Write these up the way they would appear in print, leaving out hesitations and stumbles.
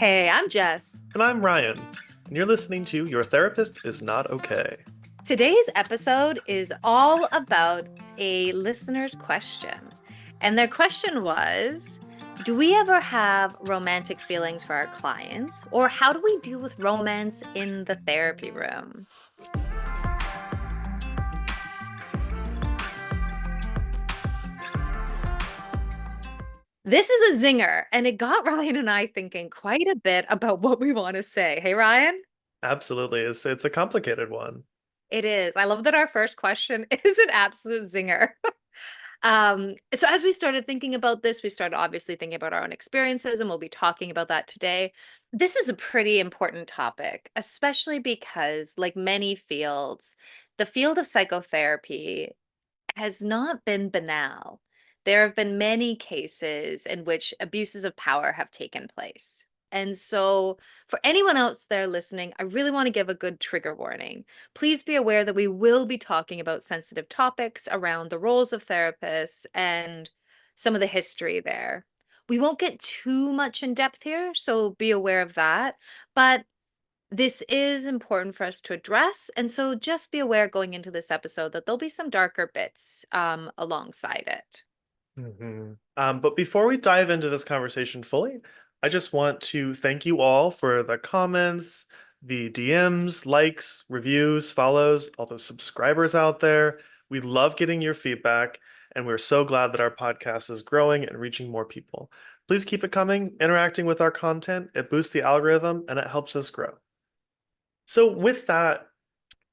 Hey, I'm Jess. And I'm Ryan, and you're listening to Your Therapist is Not Okay. Today's episode is all about a listener's question. And their question was, do we ever have romantic feelings for our clients? Or how do we deal with romance in the therapy room? This is a zinger, and it got Ryan and I thinking quite a bit about what we want to say. Hey, Ryan? Absolutely, it's a complicated one. It is. I love that our first question is an absolute zinger. So as we started thinking about this, we started obviously thinking about our own experiences, and we'll be talking about that today. This is a pretty important topic, especially because, like many fields, the field of psychotherapy has not been banal. There have been many cases in which abuses of power have taken place. And so, for anyone else there listening, I really want to give a good trigger warning. Please be aware that we will be talking about sensitive topics around the roles of therapists and some of the history there. We won't get too much in depth here, so be aware of that. But this is important for us to address. And so just be aware going into this episode that there'll be some darker bits alongside it. But before we dive into this conversation fully, I just want to thank you all for the comments, the DMs, likes, reviews, follows, all those subscribers out there. We love getting your feedback, and we're so glad that our podcast is growing and reaching more people. Please keep it coming, interacting with our content. It boosts the algorithm and it helps us grow. So, with that,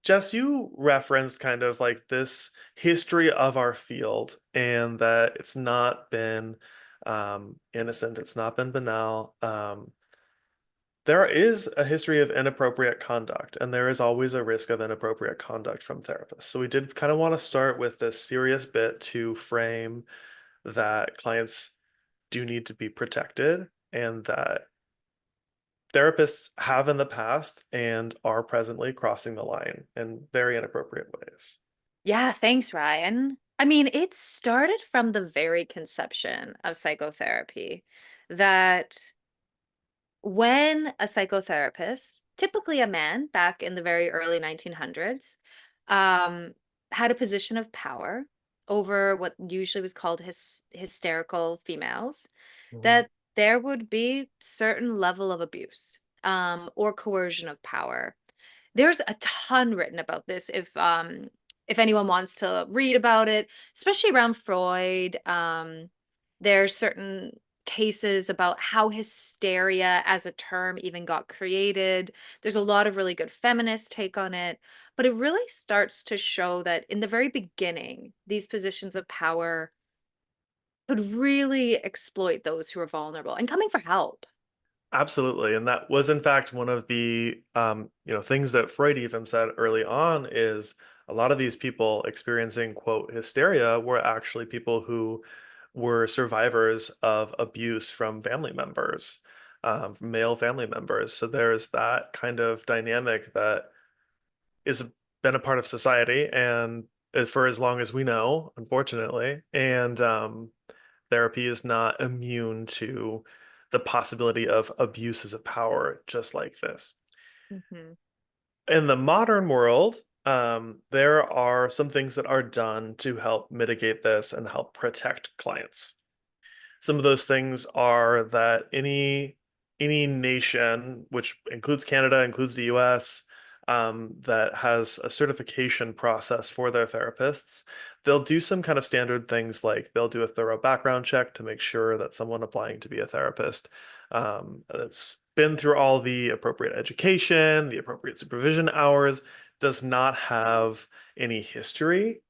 Jess, you referenced kind of like this history of our field and that it's not been innocent, it's not been banal. There is a history of inappropriate conduct, and there is always a risk of inappropriate conduct from therapists. So, we did kind of want to start with this serious bit to frame that clients do need to be protected and that therapists have in the past and are presently crossing the line in very inappropriate ways. Yeah, thanks, Ryan. I mean, it started from the very conception of psychotherapy that when a psychotherapist, typically a man back in the very early 1900s, um, had a position of power over what usually was called hysterical females, Mhm. that there would be certain level of abuse or coercion of power. There's a ton written about this if anyone wants to read about it, especially around Freud. There's certain cases about how hysteria as a term even got created. There's a lot of really good feminist take on it, but it really starts to show that in the very beginning, these positions of power could really exploit those who are vulnerable and coming for help. Absolutely. And that was in fact one of the things that Freud even said early on is a lot of these people experiencing quote hysteria were actually people who were survivors of abuse from family members, male family members. So there's that kind of dynamic that is been a part of society and for as long as we know, unfortunately. And therapy is not immune to the possibility of abuses of power just like this. Mhm. In the modern world, there are some things that are done to help mitigate this and help protect clients. Some of those things are that any nation, which includes Canada, includes the US, that has a certification process for their therapists, they'll do some kind of standard things like they'll do a thorough background check to make sure that someone applying to be a therapist that's been through all the appropriate education, the appropriate supervision hours, does not have any history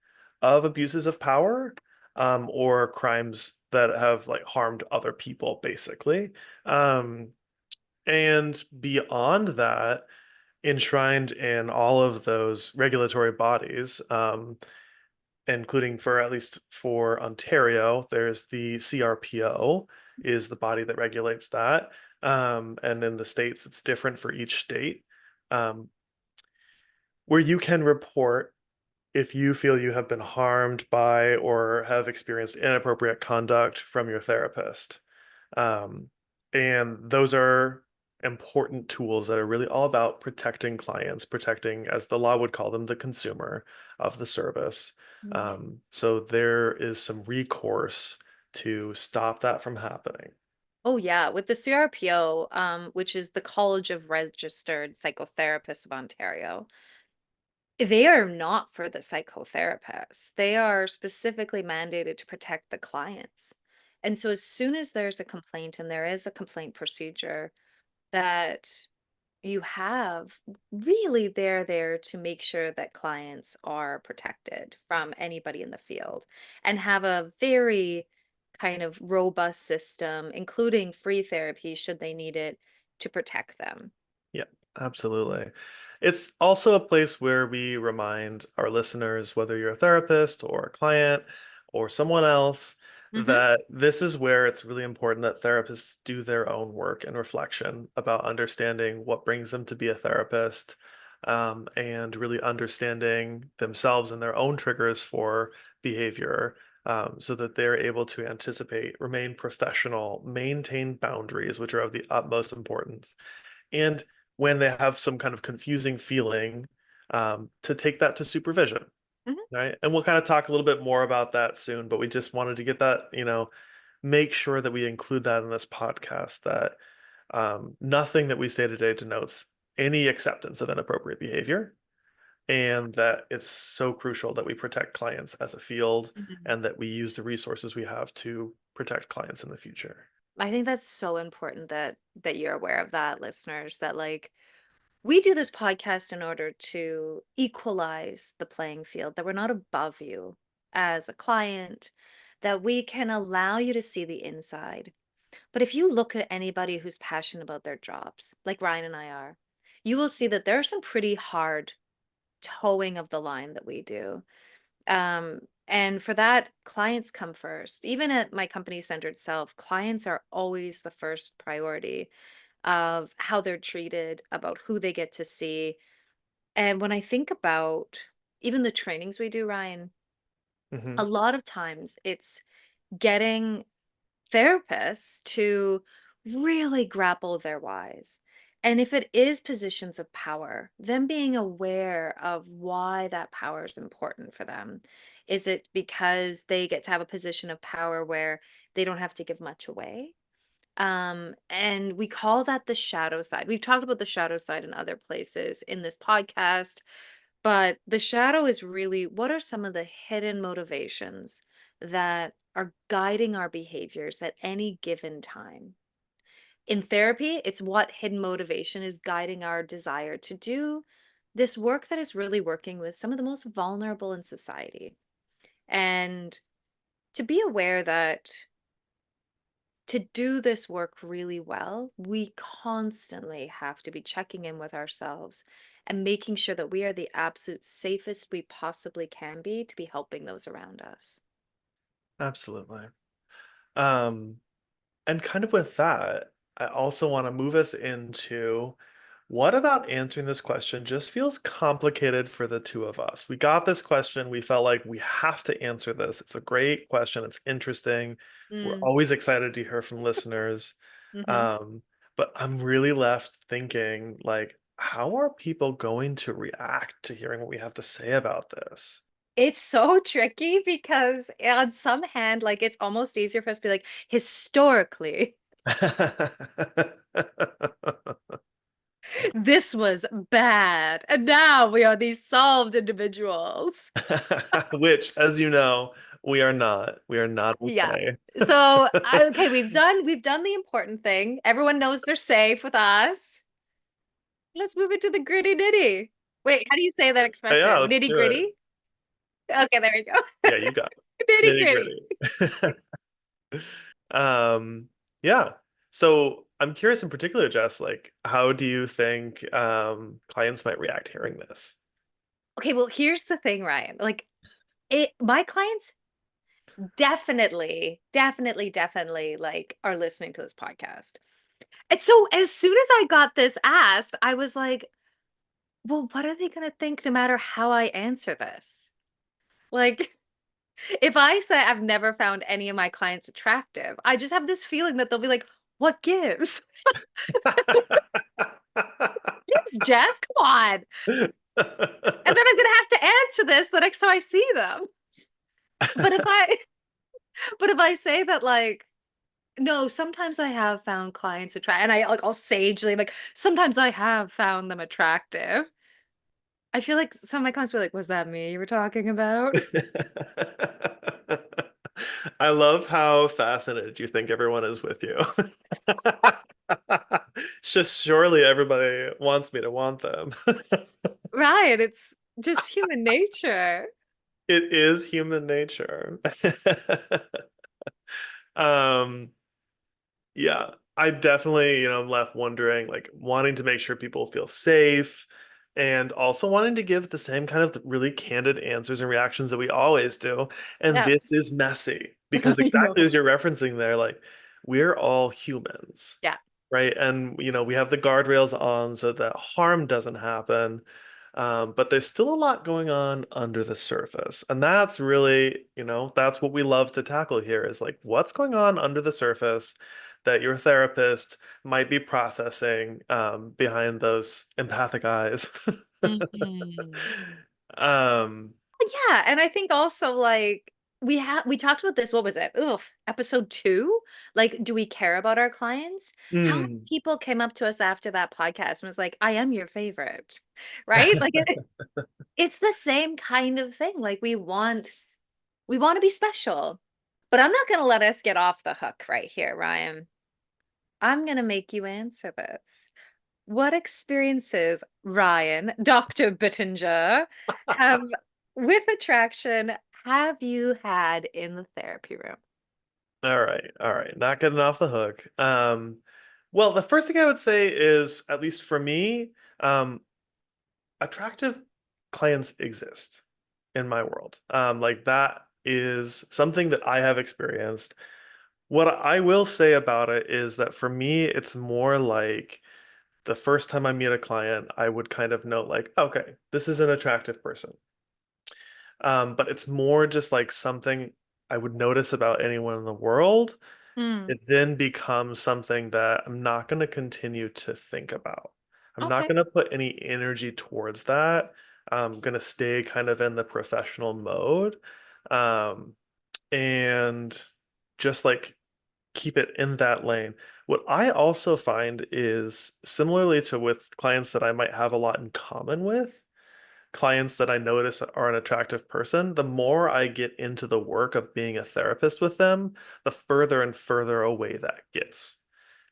of abuses of power or crimes that have like harmed other people, basically. Um, and beyond that, enshrined in all of those regulatory bodies, including for at least for Ontario, there's the CRPO is the body that regulates that. And in the states, it's different for each state, um, where you can report if you feel you have been harmed by or have experienced inappropriate conduct from your therapist. Um, and those are important tools that are really all about protecting clients, protecting, as the law would call them, the consumer of the service. Mm. So there is some recourse to stop that from happening. Oh yeah, with the CRPO, which is the College of Registered Psychotherapists of Ontario, they are not for the psychotherapists. They are specifically mandated to protect the clients. And so as soon as there's a complaint and there is a complaint procedure that you have, really they're there to make sure that clients are protected from anybody in the field and have a very kind of robust system, including free therapy should they need it, to protect them. Yeah, absolutely. It's also a place where we remind our listeners, whether you're a therapist or a client or someone else, Hmm. that this is where it's really important that therapists do their own work and reflection about understanding what brings them to be a therapist, and really understanding themselves and their own triggers for behavior, so that they're able to anticipate, remain professional, maintain boundaries, which are of the utmost importance. And when they have some kind of confusing feeling, to take that to supervision, Hmm. right? And we'll kind of talk a little bit more about that soon, but we just wanted to get that, make sure that we include that in this podcast, that nothing that we say today denotes any acceptance of inappropriate behavior, and that it's so crucial that we protect clients as a field Hmm. and that we use the resources we have to protect clients in the future. I think that's so important that you're aware of that, listeners, that like we do this podcast in order to equalize the playing field, that we're not above you as a client, that we can allow you to see the inside. But if you look at anybody who's passionate about their jobs, like Ryan and I are, you will see that there are some pretty hard towing of the line that we do. And for that, clients come first. Even at my company centered self, clients are always the first priority of how they're treated, about who they get to see. And when I think about even the trainings we do, Ryan, Hmm. a lot of times it's getting therapists to really grapple their whys. And if it is positions of power, them being aware of why that power is important for them. Is it because they get to have a position of power where they don't have to give much away? And we call that the shadow side. We've talked about the shadow side in other places in this podcast, but the shadow is really what are some of the hidden motivations that are guiding our behaviors at any given time? In therapy, it's what hidden motivation is guiding our desire to do this work that is really working with some of the most vulnerable in society. And to be aware that to do this work really well, we constantly have to be checking in with ourselves and making sure that we are the absolute safest we possibly can be to be helping those around us. Absolutely. Um, And kind of with that, I also want to move us into what about answering this question just feels complicated for the two of us. We got this question. We felt like we have to answer this. It's a great question. It's interesting. We're Mm. always excited to hear from listeners. Hmm. Um, but I'm really left thinking, like, how are people going to react to hearing what we have to say about this? It's so tricky because on some hand, like it's almost easier for us to be like, historically, this was bad. And now we are these solved individuals. Which, as you know, we are not. We are not Yeah. okay. So, okay, we've done the important thing. Everyone knows they're safe with us. Let's move into the gritty nitty. Wait, how do you say that Yeah, expression? let's Nitty do it. gritty? Okay, there we go. Yeah, you got it. Nitty Nitty gritty. gritty. Um, yeah. So I'm curious in particular, Jess, like, how do you think clients might react hearing this? Okay, well, here's the thing, Ryan. Like my clients definitely like are listening to this podcast. And so as soon as I got this asked, I was like, well, what are they gonna think no matter how I answer this? Like, if I say I've never found any of my clients attractive, I just have this feeling that they'll be like, what gives? Jess. Come on. And then I'm gonna have to answer this the next time I see them. But if I but if I say that like no, sometimes I have found clients attract and I like I'll sagely like sometimes I have found them attractive. I feel like some of my clients were like, was that me you were talking about? I love how fascinated you think everyone is with you. It's just surely everybody wants me to want them. Right. It's just human nature. It is human nature. Um, yeah, I definitely, I'm left wondering, like wanting to make sure people feel safe and also wanting to give the same kind of really candid answers and reactions that we always do. And Yeah. this is messy because I exactly know. as you're referencing there, like we're all humans, Yeah. right? And, we have the guardrails on so that harm doesn't happen. But there's still a lot going on under the surface. And that's really, that's what we love to tackle here is like what's going on under the surface that your therapist might be processing behind those empathic eyes. Mhm. Um, Yeah, and I think also like we talked about this, what was it? Ugh, episode 2? Like, do we care about our clients? How many mm. people came up to us after that podcast and was like, I am your favorite, right? Like it's the same kind of thing. Like we want to be special. But I'm not gonna let us get off the hook right here, Ryan. I'm gonna make you answer this. What experiences, Ryan, Dr. Bittinger, have with attraction have you had in the therapy room? All right, all right. Not getting off the hook. Well, the first thing I would say is, at least for me, attractive clients exist in my world. Like that is something that I have experienced. What I will say about it is that for me, it's more like the first time I meet a client, I would kind of know like, okay, this is an attractive person. But it's more just like something I would notice about anyone in the world. Hmm. It then becomes something that I'm not going to continue to think about. I'm not Okay. going to put any energy towards that. I'm going to stay kind of in the professional mode. Um, and just like keep it in that lane. What I also find is similarly to with clients that I might have a lot in common with, clients that I notice are an attractive person, the more I get into the work of being a therapist with them, the further and further away that gets.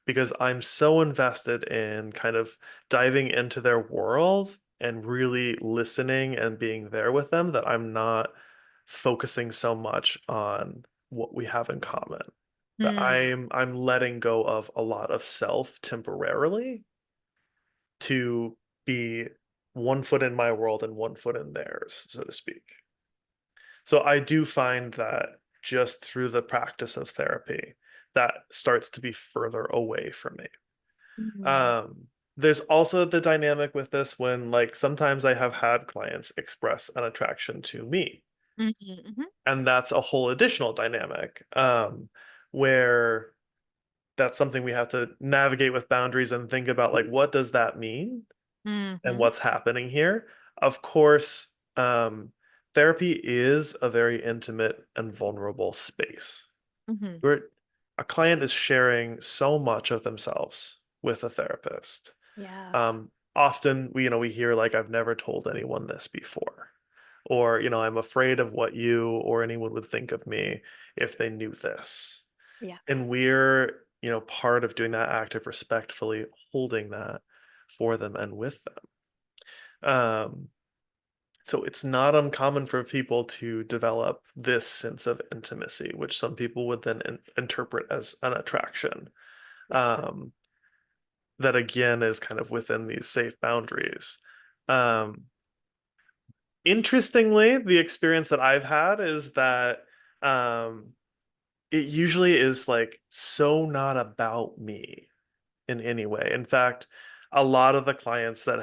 Because I'm so invested in kind of diving into their world and really listening and being there with them that I'm not focusing so much on what we have in common. That Hmm. I'm letting go of a lot of self temporarily to be one foot in my world and one foot in theirs, so to speak. So I do find that just through the practice of therapy, that starts to be further away from me. Hmm. Um, there's also the dynamic with this when, like, sometimes I have had clients express an attraction to me, Hmm. and that's a whole additional dynamic, where that's something we have to navigate with boundaries and think about, like, what does that mean? And Hmm. what's happening here. Of course, therapy is a very intimate and vulnerable space. Hmm. Where a client is sharing so much of themselves with a therapist. Yeah. Often we hear like, I've never told anyone this before. Or, I'm afraid of what you or anyone would think of me if they knew this. Yeah. And we're, part of doing that act of respectfully holding that for them and with them. Um, so it's not uncommon for people to develop this sense of intimacy, which some people would then interpret as an attraction. Yeah. Um, that again is kind of within these safe boundaries. Um, Interestingly, the experience that I've had is that um, it usually is like so not about me in any way. In fact, a lot of the clients that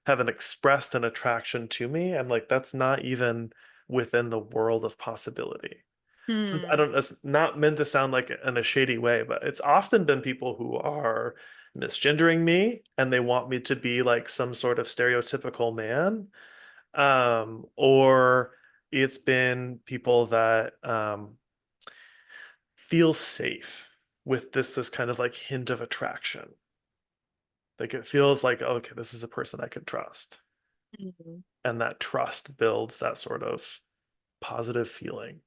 haven't expressed an attraction to me, I'm like, that's not even within the world of possibility. I Hmm. don't, it's not meant to sound like in a shady way, but it's often been people who are misgendering me and they want me to be like some sort of stereotypical man. Or it's been people that feel safe with this kind of like hint of attraction. Like it feels like, okay, this is a person I can trust. Mhm. And that trust builds that sort of positive feeling.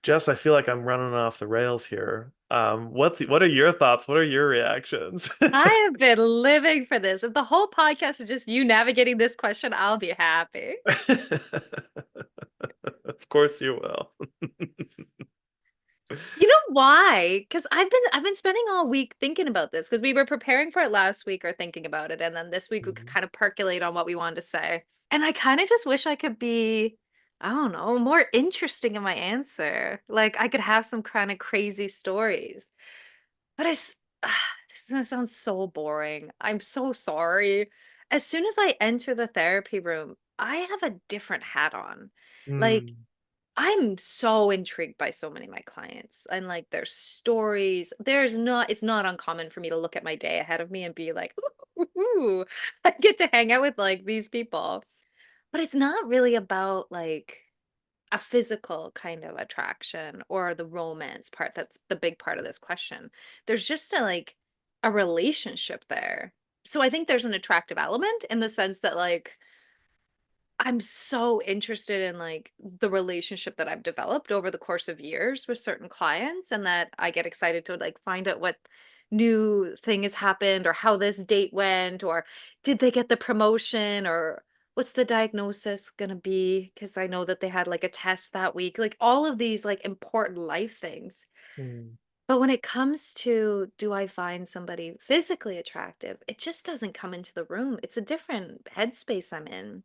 Jess, I feel like I'm running off the rails here. What are your thoughts? What are your reactions? I have been living for this. If the whole podcast is just you navigating this question, I'll be happy. Of course you will. You know why? Because I've been spending all week thinking about this because we were preparing for it last week or thinking about it, and then this week we could Mhm. kind of percolate on what we wanted to say. And I kind of just wish I could be, I don't know, more interesting in my answer. Like I could have some kind of crazy stories. But this is gonna sound so boring. I'm so sorry. As soon as I enter the therapy room, I have a different hat on. Like Mm, I'm so intrigued by so many of my clients and like their stories. It's not uncommon for me to look at my day ahead of me and be like, ooh, I get to hang out with like these people. But it's not really about like a physical kind of attraction or the romance part. That's the big part of this question. There's just a relationship there. So I think there's an attractive element in the sense that like I'm so interested in like the relationship that I've developed over the course of years with certain clients and that I get excited to like find out what new thing has happened or how this date went or did they get the promotion or what's the diagnosis going to be because I know that they had like a test that week like all of these like important life things. mm, But when it comes to do I find somebody physically attractive, it just doesn't come into the room. It's a different headspace I'm in.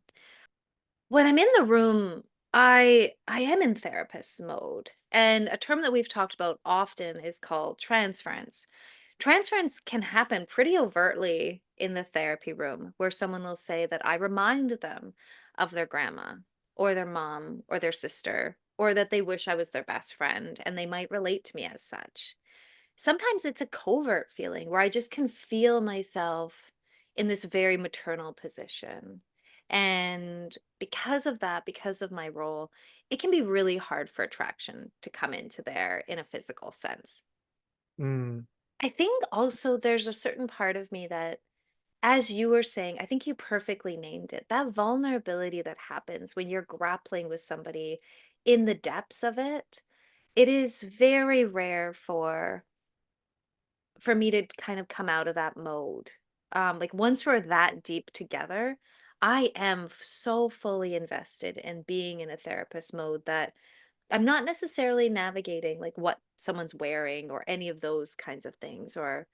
When I'm in the room, I am in therapist mode. And a term that we've talked about often is called transference. Transference can happen pretty overtly in the therapy room where someone will say that I remind them of their grandma or their mom or their sister or that they wish I was their best friend and they might relate to me as such. Sometimes it's a covert feeling where I just can feel myself in this very maternal position. And because of that, because of my role, it can be really hard for attraction to come into there in a physical sense. mm, I think also there's a certain part of me that, as you were saying, I think you perfectly named it. That vulnerability that happens when you're grappling with somebody in the depths of it, it is very rare for me to kind of come out of that mode. Like once we're that deep together, I am so fully invested in being in a therapist mode that I'm not necessarily navigating like what someone's wearing or any of those kinds of things or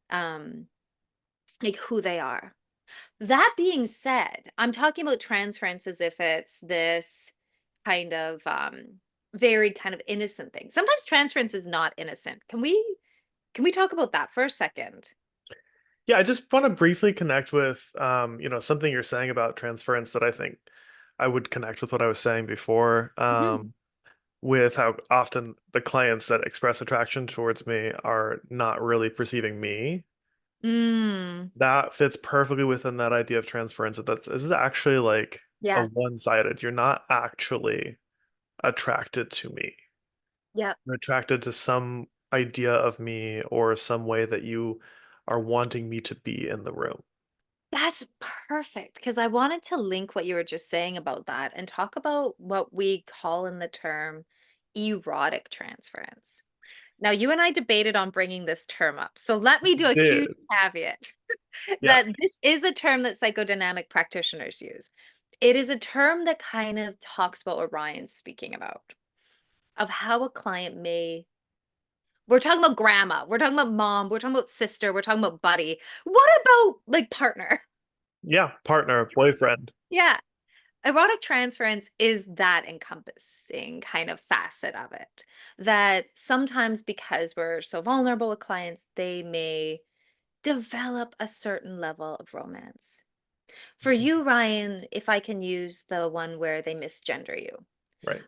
um like who they are. That being said, I'm talking about transference as if it's this kind of very kind of innocent thing. Sometimes transference is not innocent. Can we talk about that for a second? yeah, I just want to briefly connect with something you're saying about transference that I think I would connect with what I was saying before, Mhm. with how often the clients that express attraction towards me are not really perceiving me. Mm, That fits perfectly within that idea of transference. This is actually like a yeah. one-sided. You're not actually attracted to me. Yep. You're attracted to some idea of me or some way that you are wanting me to be in the room. That's perfect because I wanted to link what you were just saying about that and talk about what we call in the term erotic transference. Now, you and I debated on bringing this term up. So let me do a huge Did. caveat Yeah. that this is a term that psychodynamic practitioners use. It is a term that kind of talks about what Ryan's speaking about, of how a client may we're talking about grandma, we're talking about mom, we're talking about sister, we're talking about buddy. What about like partner? Yeah. Partner, boyfriend. Yeah. Erotic transference is that encompassing kind of facet of it. That sometimes because we're so vulnerable with clients, they may develop a certain level of romance. For you, Ryan, if I can use the one where they misgender you, Right.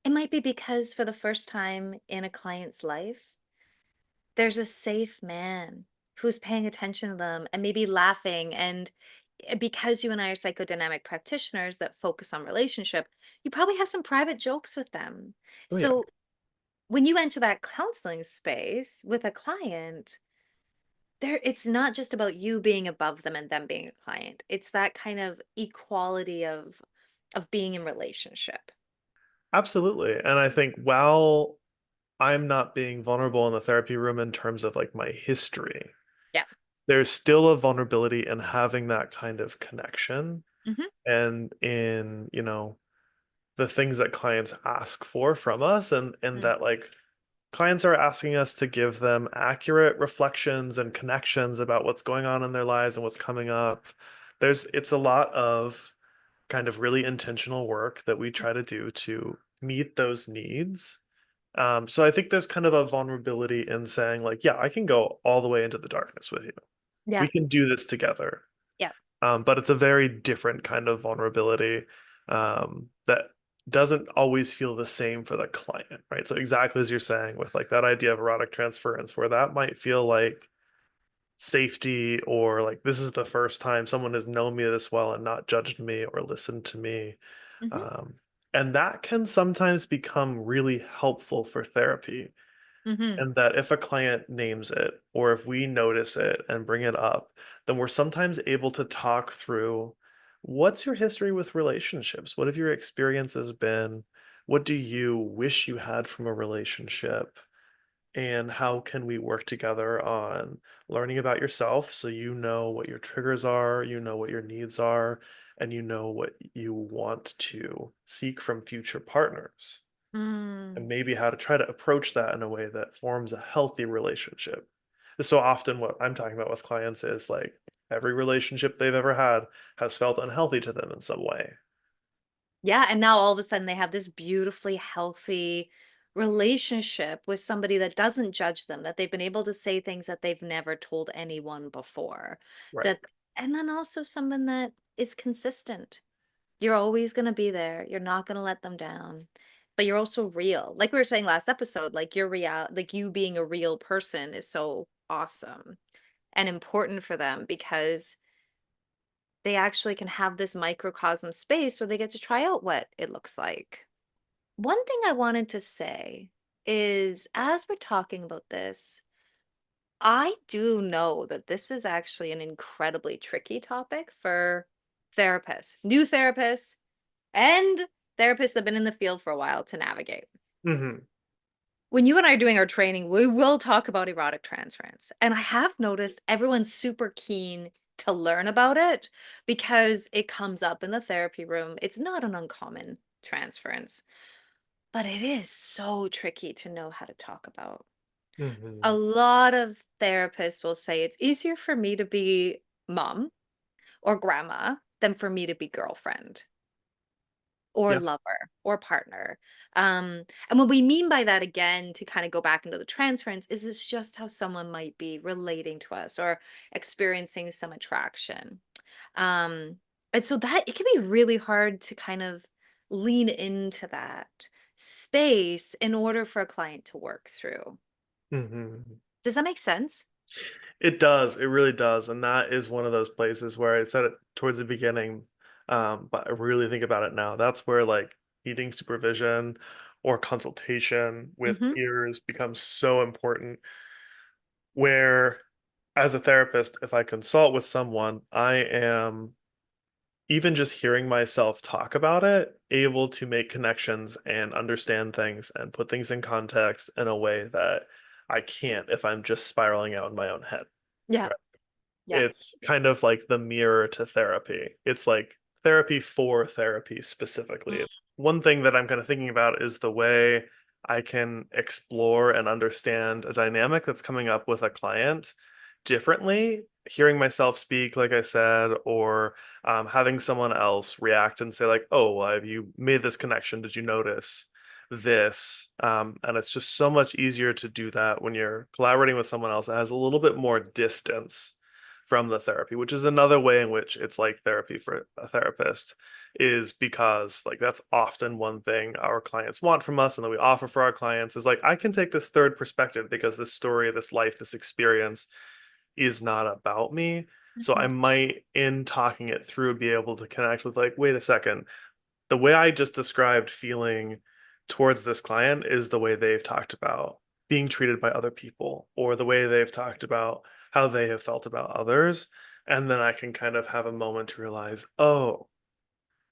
it might be because for the first time in a client's life, there's a safe man who's paying attention to them and maybe laughing. And because you and I are psychodynamic practitioners that focus on relationship, you probably have some private jokes with them. Oh yeah, So when you enter that counseling space with a client, there it's not just about you being above them and them being a client. It's that kind of equality of being in relationship. absolutely. And I think while I'm not being vulnerable in the therapy room in terms of like my history, Yeah. there's still a vulnerability in having that kind of connection Hmm. and in, the things that clients ask for from us and that like clients are asking us to give them accurate reflections and connections about what's going on in their lives and what's coming up. It's a lot of kind of really intentional work that we try to do to meet those needs. So I think there's kind of a vulnerability in saying like, yeah, I can go all the way into the darkness with you. Yeah. We can do this together. Yeah. But it's a very different kind of vulnerability that doesn't always feel the same for the client, right? So exactly as you're saying with like that idea of erotic transference, where that might feel like safety or like this is the first time someone has known me this well and not judged me or listened to me. Hmm. Um, and that can sometimes become really helpful for therapy Hmm. and that if a client names it or if we notice it and bring it up, then we're sometimes able to talk through what's your history with relationships? What have your experiences been? What do you wish you had from a relationship? And how can we work together on learning about yourself so you know what your triggers are, you know what your needs are, and you know what you want to seek from future partners? And Mm. maybe how to try to approach that in a way that forms a healthy relationship. So often, what I'm talking about with clients is like every relationship they've ever had has felt unhealthy to them in some way. Yeah, and now all of a sudden they have this beautifully healthy relationship with somebody that doesn't judge them, that they've been able to say things that they've never told anyone before. Right. That and then also someone that is consistent. You're always going to be there. You're not going to let them down. But you're also real. Like we were saying last episode, like you're real, like you being a real person is so awesome and important for them because they actually can have this microcosm space where they get to try out what it looks like. One thing I wanted to say is as we're talking about this, I do know that this is actually an incredibly tricky topic for therapists, new therapists, and therapists that have been in the field for a while to navigate. Hmm. When you and I are doing our training, we will talk about erotic transference. And I have noticed everyone's super keen to learn about it because it comes up in the therapy room. It's not an uncommon transference, but it is so tricky to know how to talk about. A Hmm. lot of therapists will say it's easier for me to be mom or grandma than for me to be girlfriend or Yeah. lover or partner. And what we mean by that, again, to kind of go back into the transference, is it's just how someone might be relating to us or experiencing some attraction. Um, and so that it can be really hard to kind of lean into that space in order for a client to work through. Hmm. Does that make sense? It does. It really does. And that is one of those places where I said it towards the beginning, but I really think about it now. That's where like needing supervision or consultation with Hmm. peers becomes so important. Where, as a therapist, if I consult with someone, I am even just hearing myself talk about it, able to make connections and understand things and put things in context in a way that I can't if I'm just spiraling out in my own head. Yeah. Yeah. It's kind of like the mirror to therapy. It's like therapy for therapy specifically. One thing that I'm kind of thinking about is the way I can explore and understand a dynamic that's coming up with a client differently. Hearing myself speak, like I said, or having someone else react and say, like, oh, well, have you made this connection? Did you notice this? And it's just so much easier to do that when you're collaborating with someone else that has a little bit more distance from the therapy, which is another way in which it's like therapy for a therapist, is because like that's often one thing our clients want from us and that we offer for our clients is like, I can take this third perspective because this story, this life, this experience is not about me. So I Mhm. might, in talking it through, be able to connect with like, wait a second, the way I just described feeling towards this client is the way they've talked about being treated by other people, or the way they've talked about how they have felt about others. And then I can kind of have a moment to realize, oh,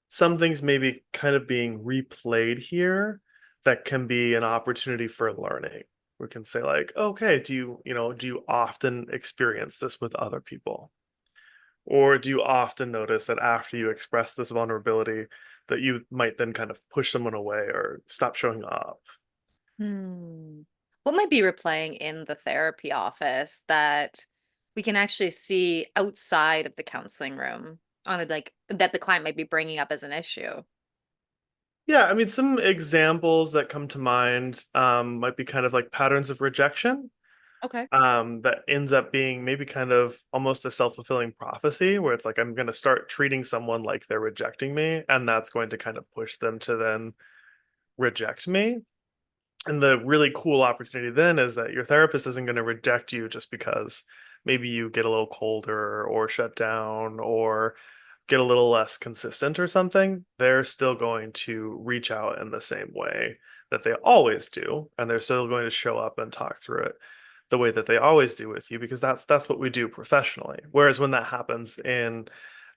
some things may be kind of being replayed here that can be an opportunity for learning. We can say like, okay, do you often experience this with other people? Or do you often notice that after you express this vulnerability, that you might then kind of push someone away or stop showing up? Hmm. What might be replaying in the therapy office that we can actually see outside of the counseling room on a, like that the client might be bringing up as an issue? Yeah, I mean, some examples that come to mind might be kind of like patterns of rejection Okay. that ends up being maybe kind of almost a self-fulfilling prophecy where it's like I'm going to start treating someone like they're rejecting me, and that's going to kind of push them to then reject me. And the really cool opportunity then is that your therapist isn't going to reject you just because maybe you get a little colder or shut down or get a little less consistent or something. They're still going to reach out in the same way that they always do, and they're still going to show up and talk through it the way that they always do with you because that's what we do professionally. Whereas when that happens in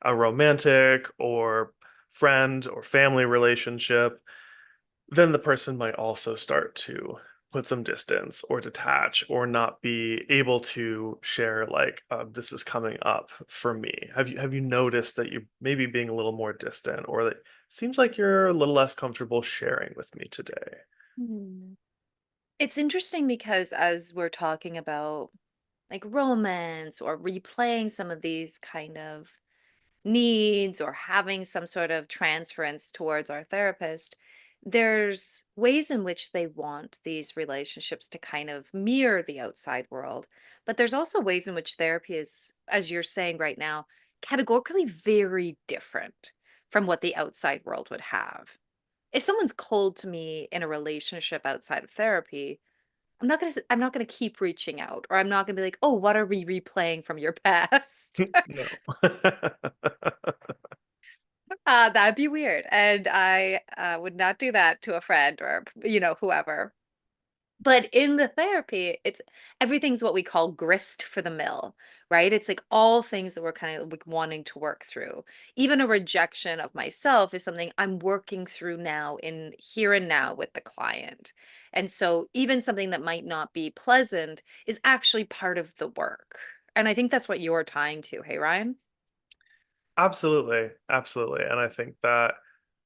a romantic or friend or family relationship, then the person might also start to put some distance or detach or not be able to share like this is coming up for me. Have you noticed that you're maybe being a little more distant or that it seems like you're a little less comfortable sharing with me today? Hmm. It's interesting because as we're talking about like romance or replaying some of these kind of needs or having some sort of transference towards our therapist, there's ways in which they want these relationships to kind of mirror the outside world. But there's also ways in which therapy is, as you're saying right now, categorically very different from what the outside world would have. If someone's cold to me in a relationship outside of therapy, I'm not gonna keep reaching out, or I'm not gonna be like, "Oh, what are we replaying from your past?" No. That'd be weird, and I, would not do that to a friend or, whoever. But in the therapy, it's everything's what we call grist for the mill, right? It's like all things that we're kind of like wanting to work through. Even a rejection of myself is something I'm working through now in here and now with the client. And so even something that might not be pleasant is actually part of the work. And I think that's what you're tying to. Hey, Ryan? Absolutely, absolutely. And I think that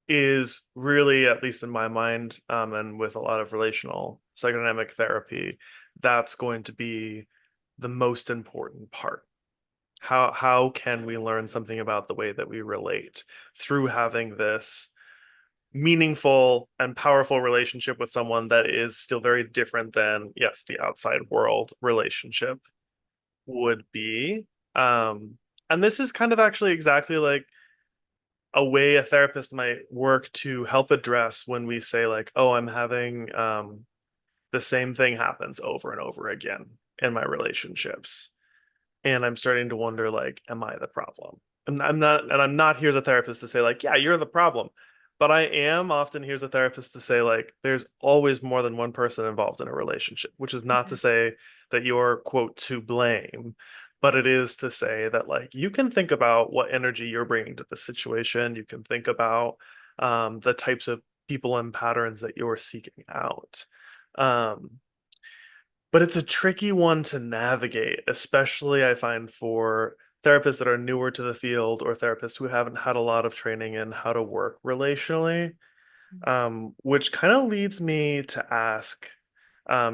is really, at least in my mind, and with a lot of relational psychodynamic therapy, that's going to be the most important part. How can we learn something about the way that we relate through having this meaningful and powerful relationship with someone that is still very different than, yes, the outside world relationship would be. Um, and this is kind of actually exactly like a way a therapist might work to help address when we say like, oh, I'm having the same thing happens over and over again in my relationships. And I'm starting to wonder like, am I the problem? I'm not here as a therapist to say like, yeah, you're the problem. But I am often here as a therapist to say like, there's always more than one person involved in a relationship, which is not to Mhm. say that you're quote to blame, but it is to say that like you can think about what energy you're bringing to the situation. You can think about the types of people and patterns that you're seeking out. Um, but it's a tricky one to navigate, especially I find for therapists that are newer to the field or therapists who haven't had a lot of training in how to work relationally. Which kind of leads me to ask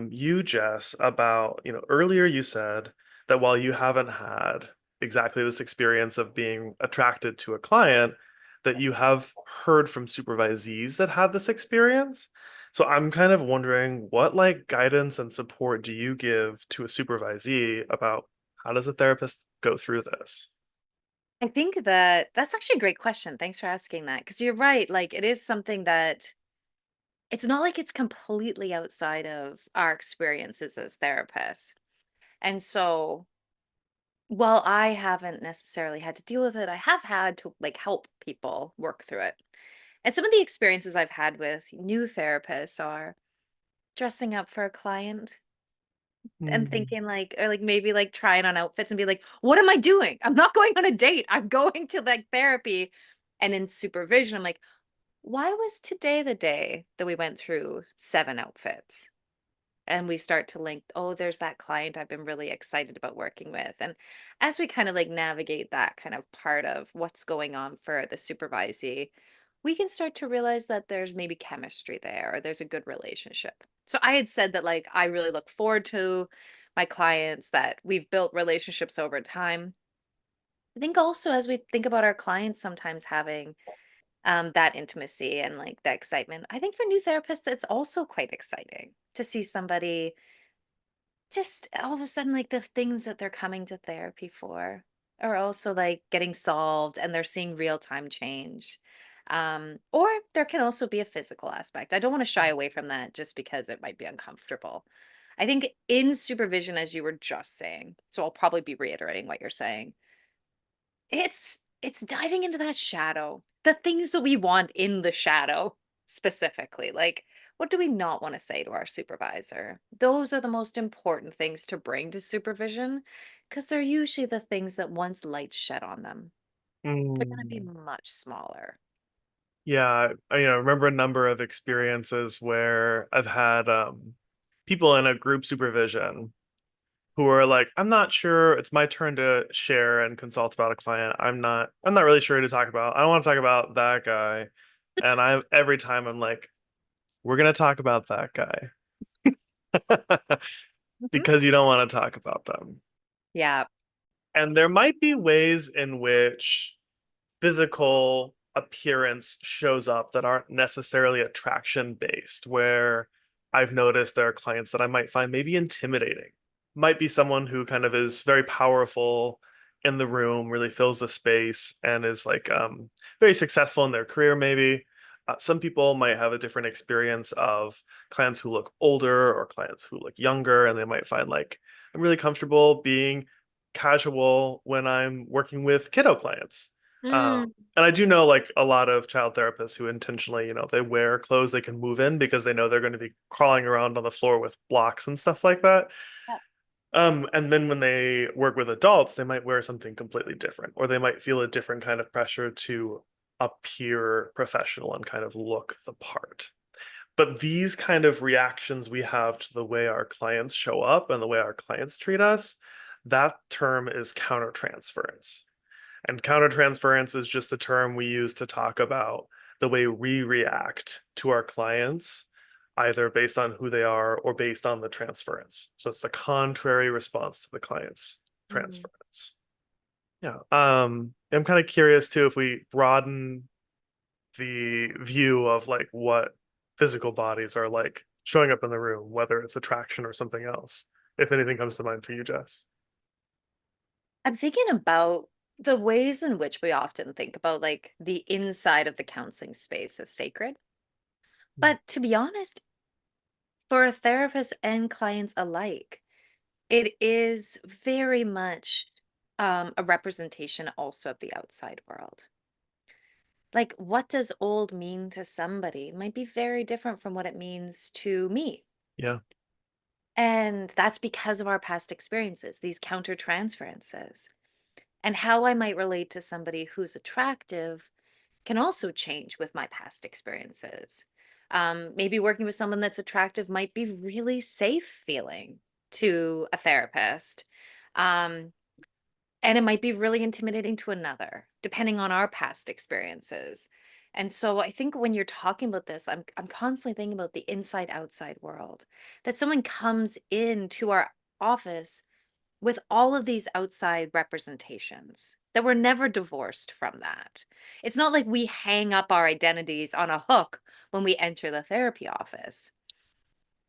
you, Jess, about, earlier you said that while you haven't had exactly this experience of being attracted to a client, that you have heard from supervisees that had this experience. So I'm kind of wondering what like guidance and support do you give to a supervisee about How does a therapist go through this? I think that that's actually a great question. Thanks for asking that. Because you're right. Like, it is something that it's not like it's completely outside of our experiences as therapists. And so while I haven't necessarily had to deal with it, I have had to like help people work through it. And some of the experiences I've had with new therapists are dressing up for a client and Mm. thinking like, or like maybe like trying on outfits and be like, what am I doing? I'm not going on a date. I'm going to like therapy. And in supervision, I'm like, why was today the day that we went through 7 outfits? And we start to link, oh, there's that client I've been really excited about working with. And as we kind of like navigate that kind of part of what's going on for the supervisee, we can start to realize that there's maybe chemistry there or there's a good relationship. So I had said that like I really look forward to my clients, that we've built relationships over time. I think also as we think about our clients sometimes having that intimacy and like that excitement, I think for new therapists, it's also quite exciting to see somebody just all of a sudden, like, the things that they're coming to therapy for are also, like, getting solved and they're seeing real-time change. Or there can also be a physical aspect. I don't wanna shy away from that just because it might be uncomfortable. I think in supervision, as you were just saying, so I'll probably be reiterating what you're saying, it's diving into that shadow, the things that we want in the shadow specifically. Like, what do we not want to say to our supervisor? Those are the most important things to bring to supervision because they're usually the things that once lights shed on them, they're going to be Mm. much smaller. Yeah, remember a number of experiences where I've had people in a group supervision who are like, I'm not sure it's my turn to share and consult about a client. I'm not really sure who to talk about. I don't want to talk about that guy. And I every time I'm like, we're gonna talk about that guy. Mhm. Because you don't want to talk about them. Yeah. And there might be ways in which physical appearance shows up that aren't necessarily attraction based, where I've noticed there are clients that I might find maybe intimidating. Might be someone who kind of is very powerful in the room, really fills the space, and is like very successful in their career, maybe. Some people might have a different experience of clients who look older or clients who look younger, and they might find like I'm really comfortable being casual when I'm working with kiddo clients. Mm, And I do know like a lot of child therapists who intentionally, they wear clothes they can move in because they know they're going to be crawling around on the floor with blocks and stuff like that. yeah. And then when they work with adults, they might wear something completely different, or they might feel a different kind of pressure to appear professional and kind of look the part. But these kind of reactions we have to the way our clients show up and the way our clients treat us, that term is countertransference. And countertransference is just the term we use to talk about the way we react to our clients, either based on who they are or based on the transference. So it's the contrary response to the client's Mm. transference. Yeah. I'm kind of curious too if we broaden the view of like what physical bodies are like showing up in the room, whether it's attraction or something else. If anything comes to mind for you, Jess. I'm thinking about the ways in which we often think about like the inside of the counseling space as sacred. But to be honest, for a therapist and clients alike, it is very much a representation also of the outside world. Like, what does old mean to somebody might be very different from what it means to me. Yeah. And that's because of our past experiences, these counter transferences. And how I might relate to somebody who's attractive can also change with my past experiences. Maybe working with someone that's attractive might be really safe feeling to a therapist. Um, and it might be really intimidating to another, depending on our past experiences. And so I think when you're talking about this, I'm constantly thinking about the inside outside world. That someone comes into our office with all of these outside representations, that we're never divorced from that. It's not like we hang up our identities on a hook when we enter the therapy office.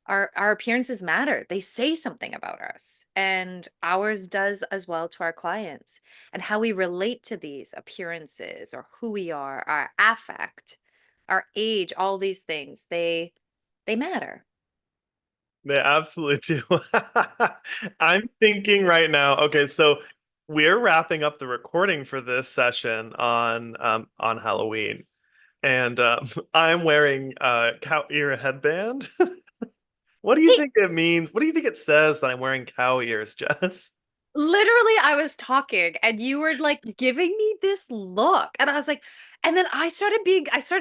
our appearances matter. They say something about us, and ours does as well to our clients. And how we relate to these appearances or who we are, our affect, our age, all these things, they matter. They absolutely do. I'm thinking right now, okay, so we're wrapping up the recording for this session on Halloween. And I'm wearing a cow ear headband. What do you Hey, think it means? What do you think it says that I'm wearing cow ears, Jess? literally, I was talking and you were like giving me this look. And I was like, and then I started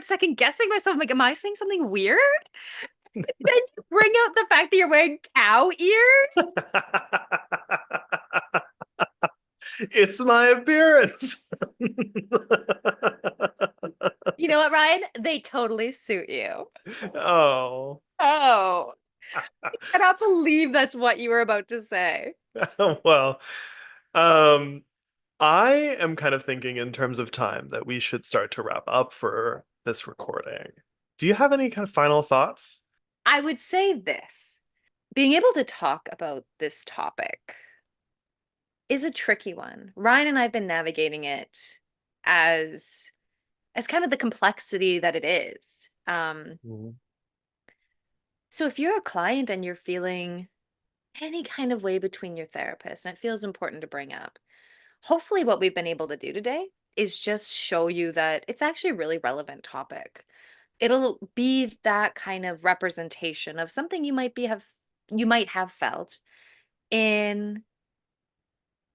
second guessing myself. I'm like, am I saying something weird? Then you bring out the fact that you're wearing cow ears. It's my appearance. You know what, Ryan? They totally suit you. Oh. Oh, I cannot believe that's what you were about to say. Well, um, I am kind of thinking in terms of time that we should start to wrap up for this recording. Do you have any kind of final thoughts? I would say this. Being able to talk about this topic is a tricky one. Ryan and I have been navigating it as kind of the complexity that it is. Mhm. So if you're a client and you're feeling any kind of way between your therapist, and it feels important to bring up, hopefully what we've been able to do today is just show you that it's actually a really relevant topic. It'll be that kind of representation of something you might have felt in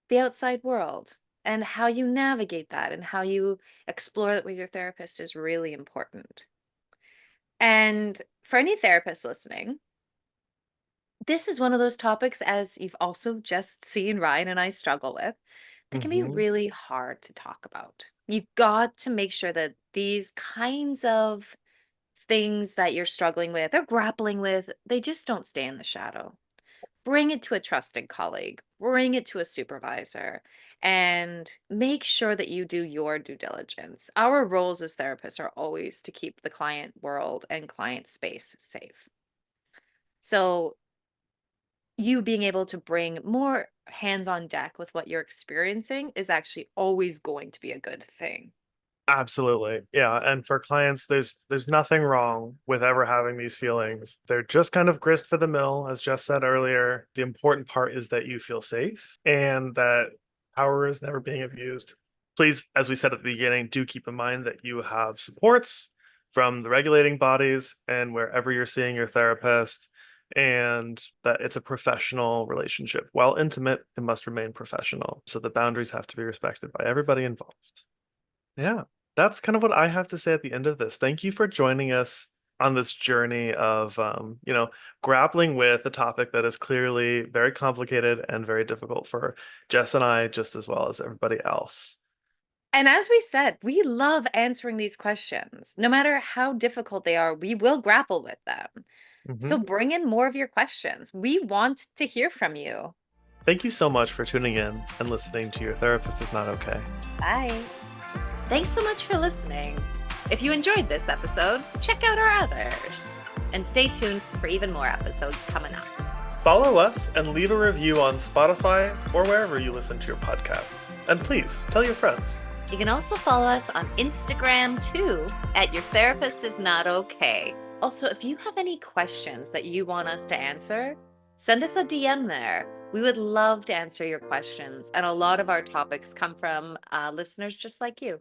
the outside world, and how you navigate that and how you explore that with your therapist is really important. And for any therapist listening, this is one of those topics, as you've also just seen Ryan and I struggle with, that can be Mhm. really hard to talk about. You've got to make sure that these kinds of things that you're struggling with or grappling with, they just don't stay in the shadow. Bring it to a trusted colleague, bring it to a supervisor, and make sure that you do your due diligence. Our roles as therapists are always to keep the client world and client space safe. So, you being able to bring more hands on deck with what you're experiencing is actually always going to be a good thing. Absolutely. Yeah, and for clients there's nothing wrong with ever having these feelings. They're just kind of grist for the mill, as Jess said earlier. The important part is that you feel safe and that power is never being abused. Please, as we said at the beginning, do keep in mind that you have supports from the regulating bodies and wherever you're seeing your therapist, and that it's a professional relationship. While intimate, it must remain professional. So the boundaries have to be respected by everybody involved. Yeah, that's kind of what I have to say at the end of this. Thank you for joining us on this journey of, grappling with a topic that is clearly very complicated and very difficult for Jess and I, just as well as everybody else. And as we said, we love answering these questions. No matter how difficult they are, we will grapple with them. So Mhm. bring in more of your questions. We want to hear from you. Thank you so much for tuning in and listening to Your Therapist Is Not Okay. Bye. Thanks so much for listening. If you enjoyed this episode, check out our others. And stay tuned for even more episodes coming up. Follow us and leave a review on Spotify or wherever you listen to your podcasts. And please tell your friends. You can also follow us on Instagram too at Your Therapist Is Not Okay. Also, if you have any questions that you want us to answer, send us a DM there. We would love to answer your questions. And a lot of our topics come from listeners just like you.